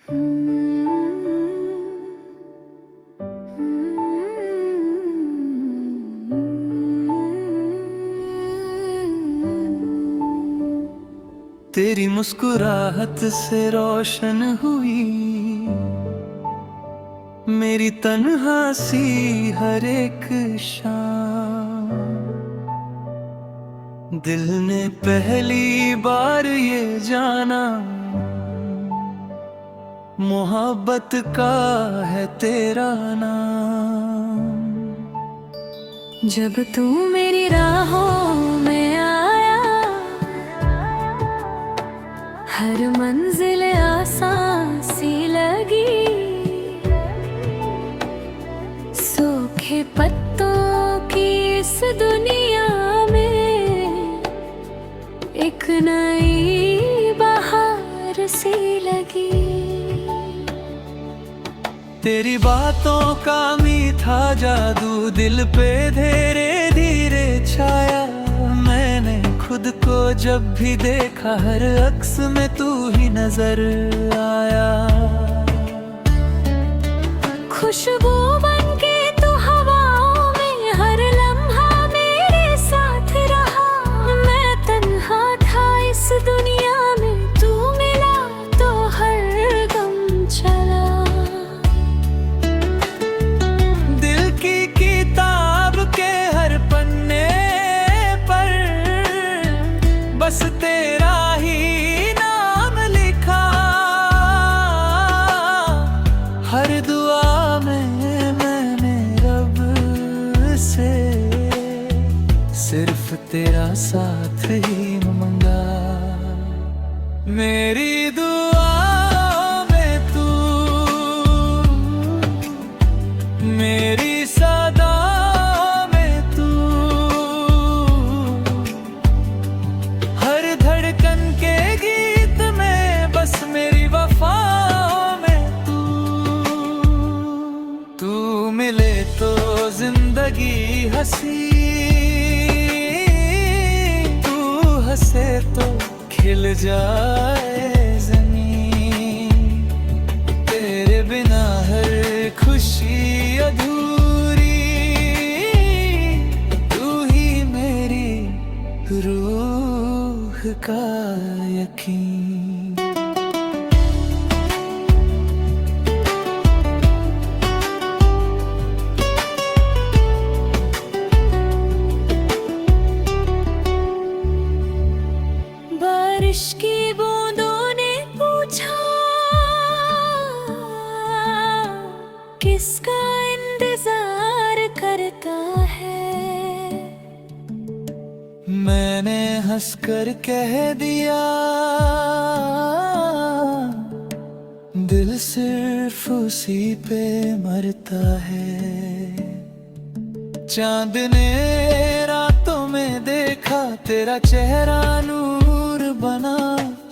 तेरी मुस्कुराहट से रोशन हुई मेरी तन्हा सी हर एक शाम। दिल ने पहली बार ये जाना मोहब्बत का है तेरा नाम। जब तू मेरी राहों में आया हर मंजिल आसान सी लगी। सूखे पत्तों की इस दुनिया में एक नई बहार सी लगी। तेरी बातों का मीठा जादू दिल पे धीरे धीरे छाया। मैंने खुद को जब भी देखा हर अक्स में तू ही नजर आया। खुशबू बनके तू हवाओं में हर लम्हा मेरे साथ रहा। मैं तन्हा था इस दुनिया में तू मिला तो हर गम चला। दिल की किताब के हर पन्ने पर बस तेरा ही नाम लिखा। हर दुआ में मैंने रब से सिर्फ तेरा साथ ही मांगा। मेरी दुआ में तू मेरी सदा में तू हर धड़कन के गीत में बस मेरी वफाओं में तू मिले तो जिंदगी हंसी। तू हंसे तो खिल जाए ज़मीं। तेरे बिना हर खुशी अधूरी। तू ही मेरी रूह का यकीन। बारिश की बूंदों ने पूछा किसका इंतजार करता है। मैंने हंसकर कह दिया दिल सिर्फ उसी पे मरता है। चांद ने रातों में देखा तेरा चेहरा नूर बना।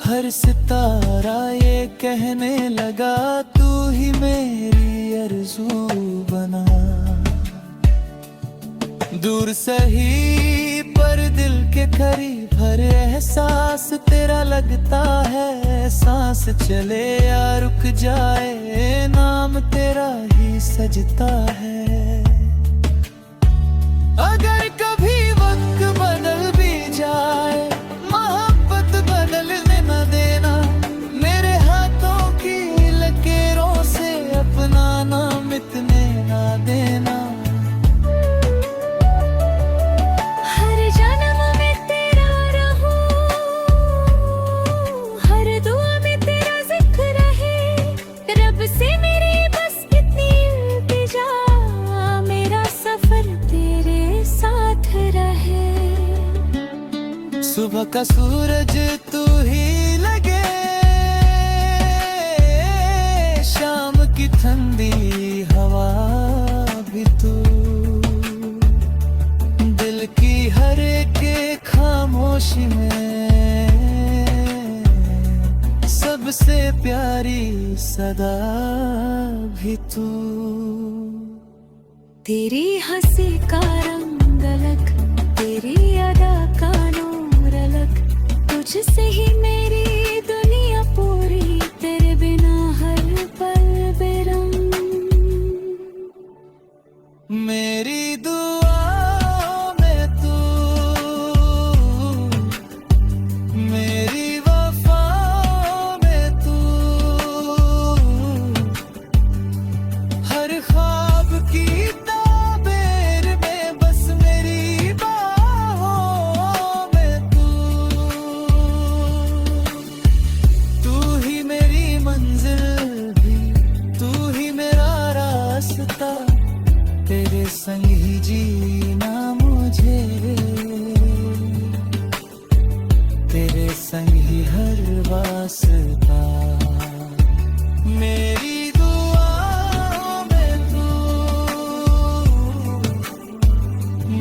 हर सितारा ये कहने लगा तू ही मेरी आरज़ू बना। दूर सही पर दिल के करीब हर एहसास तेरा लगता है। सांस चले या रुक जाए नाम तेरा ही सजता है। अगर कभी वक्त बदल भी जाए मोहब्बत बदलने न देना। मेरे हाथों की लकीरों से अपना नाम मिटने न देना। हर जन्म में तेरा रहूं हर दुआ में तेरा जिक्र रहे। रब से मेरी बस इतनी इल्तिजा मेरा सफर तेरे साथ रहे। सुबह का सूरज तू ही लगे शाम की ठंडी हवा भी तू। दिल की हर एक खामोशी में सबसे प्यारी सदा भी तू। तेरी हंसी का रंग अलग तेरी अदा का नूर अलग। तुझसे ही मेरी दुनिया पूरी तेरे बिना हर मेरी दुआओं में तू,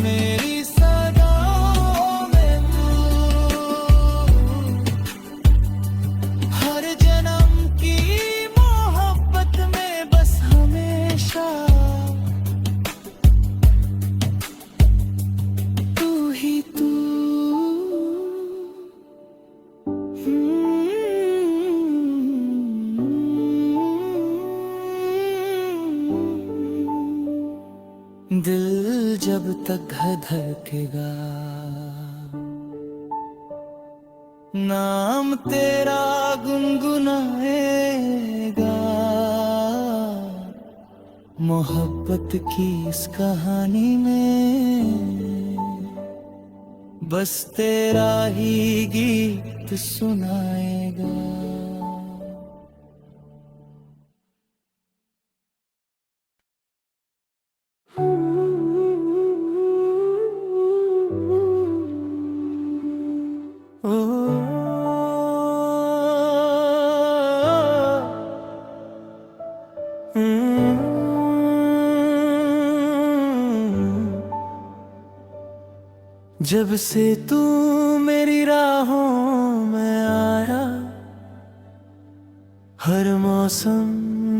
मेरी सदाओं में तू, हर जन्म की मोहब्बत में बस हमेशा तू ही तू। दिल जब तक धड़केगा, नाम तेरा गुनगुनाएगा। मोहब्बत की इस कहानी में बस तेरा ही गीत सुनाएगा। जब से तू मेरी राहों में आया, हर मौसम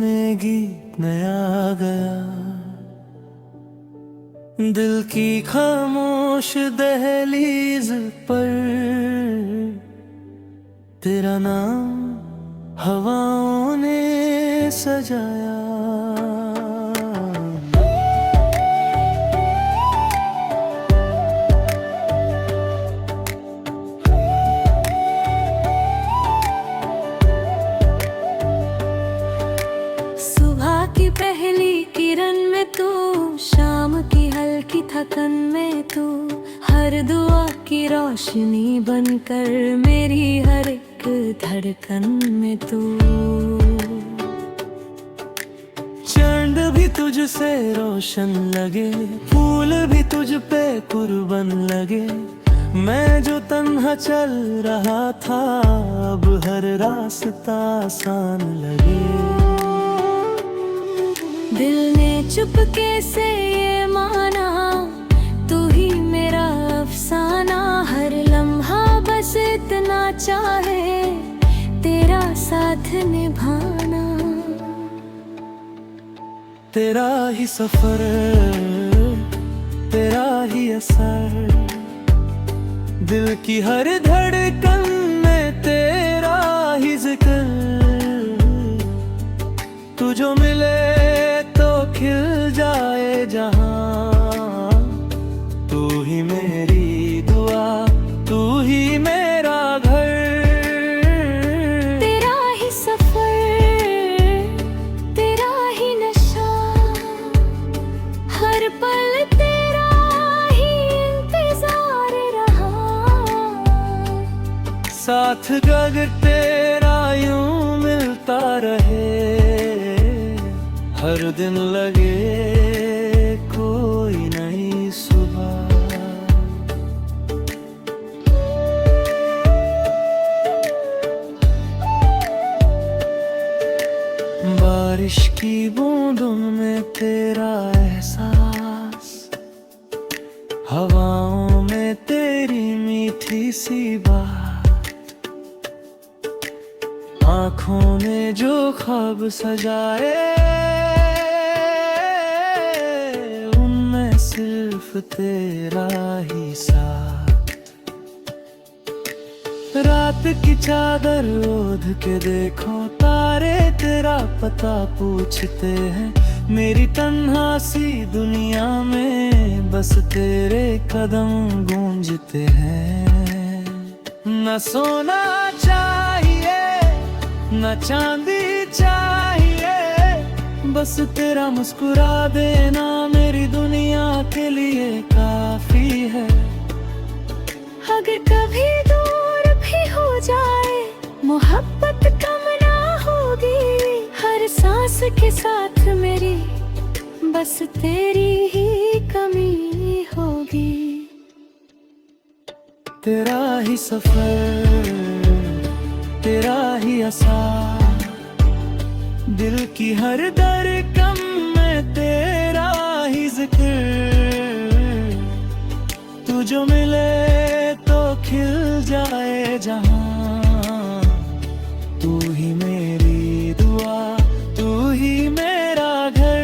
में गीत नया गया। दिल की खामोश दहलीज पर तेरा नाम हवाओं ने सजाया। पहली किरण में तू, शाम की हल्की थकन में तू, हर दुआ की रोशनी बनकर मेरी हर एक धड़कन में तू। चंद भी तुझसे रोशन लगे, फूल भी तुझ पे कुर्बन लगे। मैं जो तन्हा चल रहा था, अब हर रास्ता आसान लगे। दिल ने चुपके से ये माना, तू ही मेरा अफसाना। हर लम्हा बस इतना चाहे तेरा साथ निभाना। तेरा ही सफर, तेरा ही असर, दिल की हर धड़कन में तेरा ही जिक्र। तू जो मिले खिल जाए जहां, तू ही मेरी दुआ, तू ही मेरा घर। तेरा ही सफर, तेरा ही नशा, हर पल तेरा ही इंतजार रहा। साथ अगर तेरा यूं मिलता रहे, हर दिन लगे कोई नई सुबह। बारिश की बूंदों में तेरा एहसास, हवाओं में तेरी मीठी सी बात, आँखों में जो ख्वाब सजाए, सिर्फ तेरा ही साथ। रात की चादर ओढ़ के देखो, तारे तेरा पता पूछते हैं। मेरी तन्हा सी दुनिया में बस तेरे कदम गूंजते हैं। न सोना चाहिए, न चांदी चाहिए, बस तेरा मुस्कुरा देना मेरी दुनिया के लिए काफी है। अगर कभी दूर भी हो जाए, मोहब्बत कम ना होगी। हर सांस के साथ मेरी बस तेरी ही कमी होगी। तेरा ही सफर, तेरा ही आसार, दिल की हर धड़कन में तेरा ही जिक्र, तू जो मिले तो खिल जाए जहां, तू ही मेरी दुआ, तू ही मेरा घर।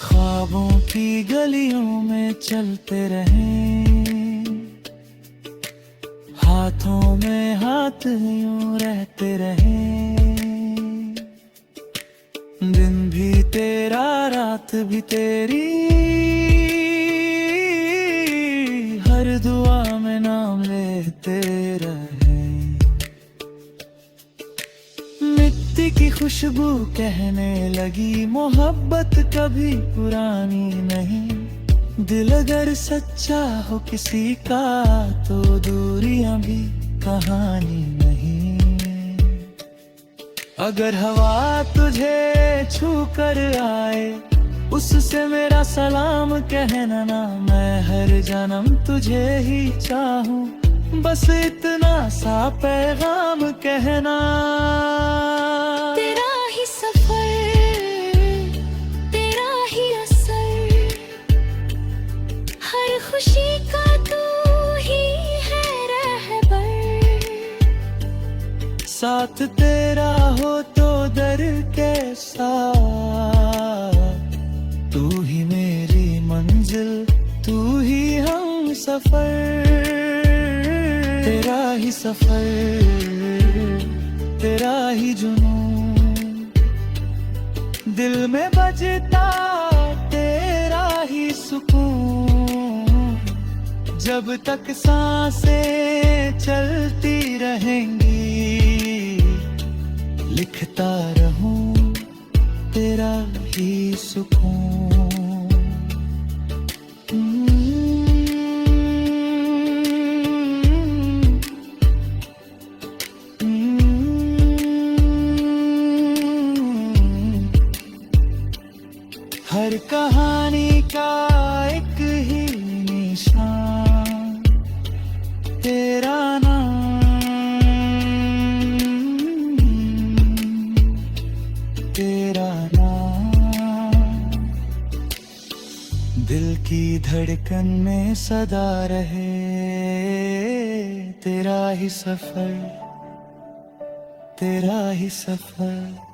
ख्वाबों की गलियों में चलते रहें, हाथों में हाथ यूं रहते रहें, दिन भी तेरा रात भी तेरी, हर दुआ में नाम लेते रहे। मिट्टी की खुशबू कहने लगी मोहब्बत कभी पुरानी नहीं, दिल अगर सच्चा हो किसी का तो दूरियां भी कहानी नहीं। अगर हवा तुझे छू कर आए उससे मेरा सलाम कहना ना, मैं हर जन्म तुझे ही चाहूं, बस इतना सा पैगाम कहना। तेरा ही सफर, तेरा ही असर, हर खुशी का तू ही है रहबर, साथ तेरा हो तो दर कैसा, तू ही मेरी मंजिल, तू ही हम सफर, तेरा ही सफर, तेरा ही जुनून, दिल में बजता तेरा ही सुकून, जब तक सांसें चलती रहेंगी, लिखता रहूं तेरा ही सुकून। हर कहानी का एक ही निशान, तेरा नाम, तेरा नाम, दिल की धड़कन में सदा रहे, तेरा ही सफर, तेरा ही सफर।